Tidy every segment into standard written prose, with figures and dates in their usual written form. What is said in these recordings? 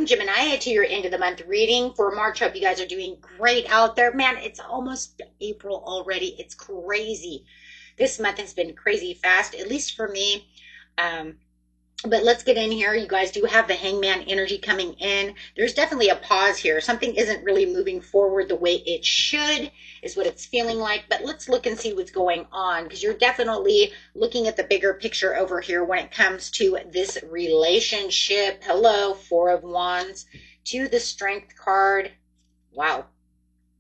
welcome, Gemini, to your end of the month reading for March. Hope you guys are doing great out there. Man, it's almost April already. It's crazy. This month has been crazy fast, at least for me. But let's get in here. You guys do have the hangman energy coming in. There's definitely a pause here. Something isn't really moving forward the way it should, is what it's feeling like. But let's look and see what's going on, because you're definitely looking at the bigger picture over here when it comes to this relationship. Hello, Four of Wands, to the Strength card. Wow.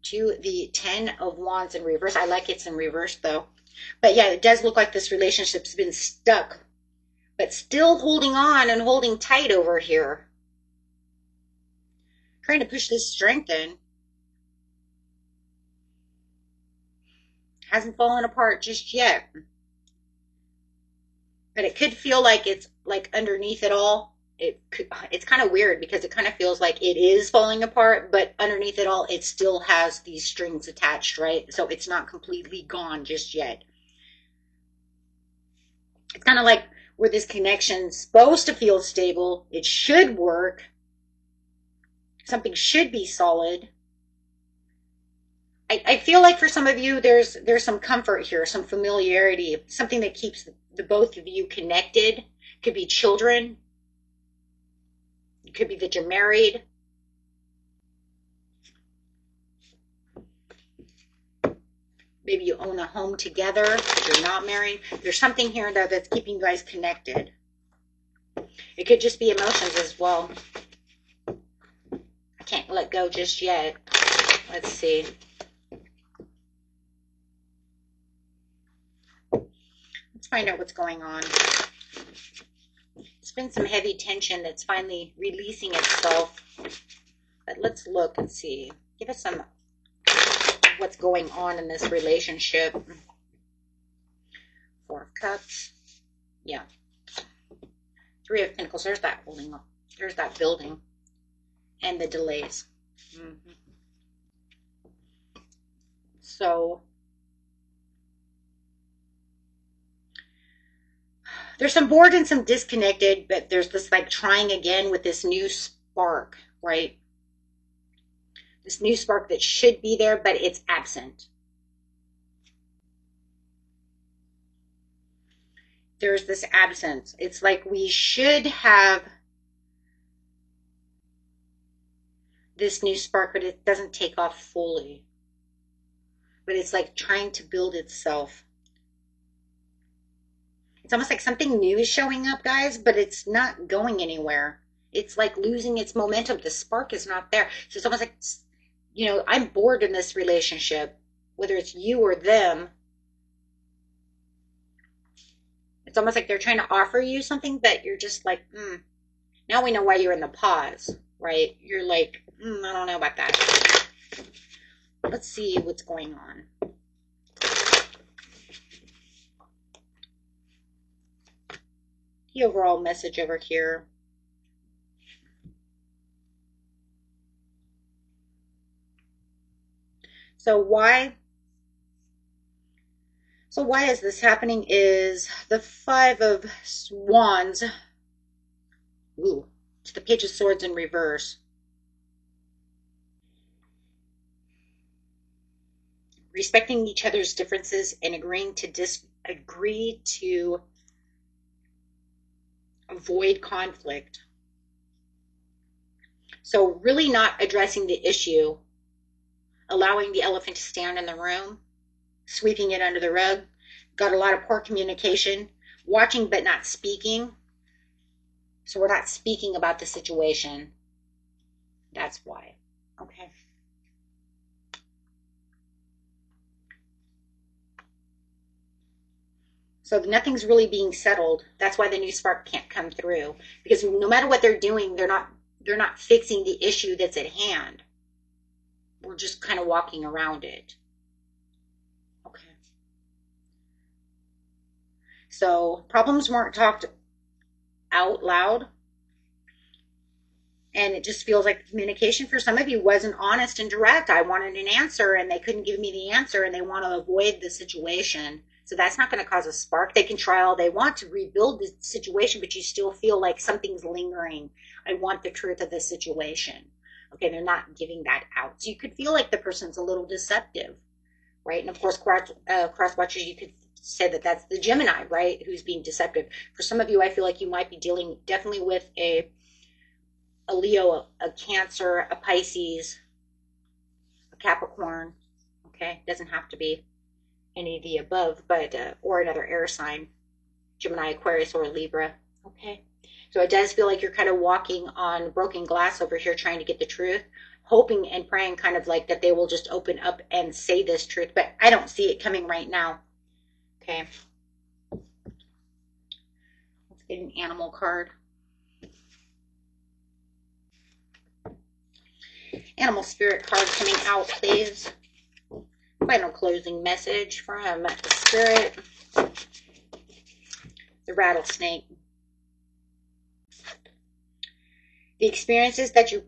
To the Ten of Wands in reverse. I like it's in reverse though. But yeah, it does look like this relationship's been stuck, but still holding on and holding tight over here. Trying to push this strength in. Hasn't fallen apart just yet. But it could feel like it's like underneath it all. It's kind of weird because it kind of feels like it is falling apart, but underneath it all, it still has these strings attached, right? So it's not completely gone just yet. It's kind of like where this connection's supposed to feel stable. It should work. Something should be solid. I feel like for some of you, there's some comfort here, some familiarity, something that keeps the both of you connected. Could be children. It could be that you're married. Maybe you own a home together, but you're not married. There's something here though that's keeping you guys connected. It could just be emotions as well. I can't let go just yet. Let's see. Let's find out what's going on. It's been some heavy tension that's finally releasing itself. But let's look and see. Give us some what's going on in this relationship. Four of Cups. Yeah. Three of Pentacles. There's that holding up. There's that building. And the delays. So there's some bored and some disconnected, but there's this like trying again with this new spark, right? This new spark that should be there, but it's absent. There's this absence. It's like we should have this new spark, but it doesn't take off fully. But it's like trying to build itself. It's almost like something new is showing up, guys, but it's not going anywhere. It's like losing its momentum. The spark is not there. So it's almost like, you know, I'm bored in this relationship, whether it's you or them. It's almost like they're trying to offer you something, but you're just like, now we know why you're in the pause, right? You're like, I don't know about that. Let's see what's going on. The overall message over here. So why is this happening is the Five of Wands. Ooh, it's the Page of Swords in reverse. Respecting each other's differences and agreeing to disagree to avoid conflict. So really not addressing the issue, allowing the elephant to stand in the room, sweeping it under the rug. Got a lot of poor communication, watching but not speaking. So we're not speaking about the situation. That's why. Okay. So nothing's really being settled. That's why the new spark can't come through, because no matter what they're doing, they're not fixing the issue that's at hand. We're just kind of walking around it. Okay. So problems weren't talked out loud. And it just feels like the communication for some of you wasn't honest and direct. I wanted an answer and they couldn't give me the answer and they want to avoid the situation. So that's not going to cause a spark. They can try all they want to rebuild the situation, but you still feel like something's lingering. I want the truth of the situation. Okay, they're not giving that out. So you could feel like the person's a little deceptive, right? And of course, cross watchers, you could say that that's the Gemini, right, who's being deceptive. For some of you, I feel like you might be dealing definitely with a Leo, a Cancer, a Pisces, a Capricorn. Okay, doesn't have to be any of the above, but or another air sign, Gemini, Aquarius, or Libra. Okay, so it does feel like you're kind of walking on broken glass over here, trying to get the truth, hoping and praying, kind of like that they will just open up and say this truth. But I don't see it coming right now. Okay, let's get an animal card. Animal spirit card coming out, please. Final closing message from Spirit. The rattlesnake. The experiences that you're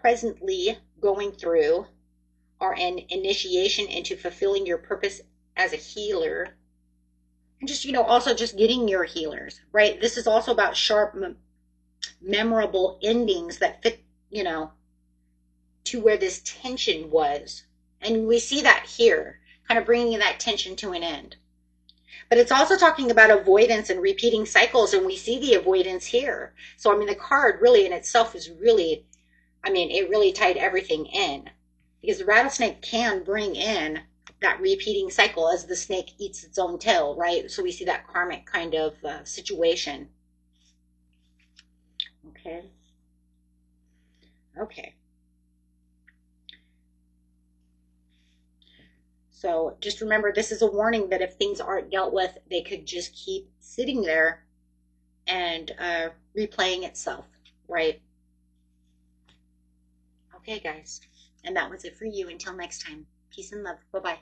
presently going through are an initiation into fulfilling your purpose as a healer. And just, also just getting your healers, right? This is also about sharp, memorable endings that fit, to where this tension was. And we see that here, kind of bringing that tension to an end. But it's also talking about avoidance and repeating cycles, and we see the avoidance here. So, the card really in itself is really, it really tied everything in. Because the rattlesnake can bring in that repeating cycle as the snake eats its own tail, right? So we see that karmic kind of situation. Okay. Okay. So just remember, this is a warning that if things aren't dealt with, they could just keep sitting there and replaying itself, right? Okay, guys. And that was it for you. Until next time, peace and love. Bye-bye.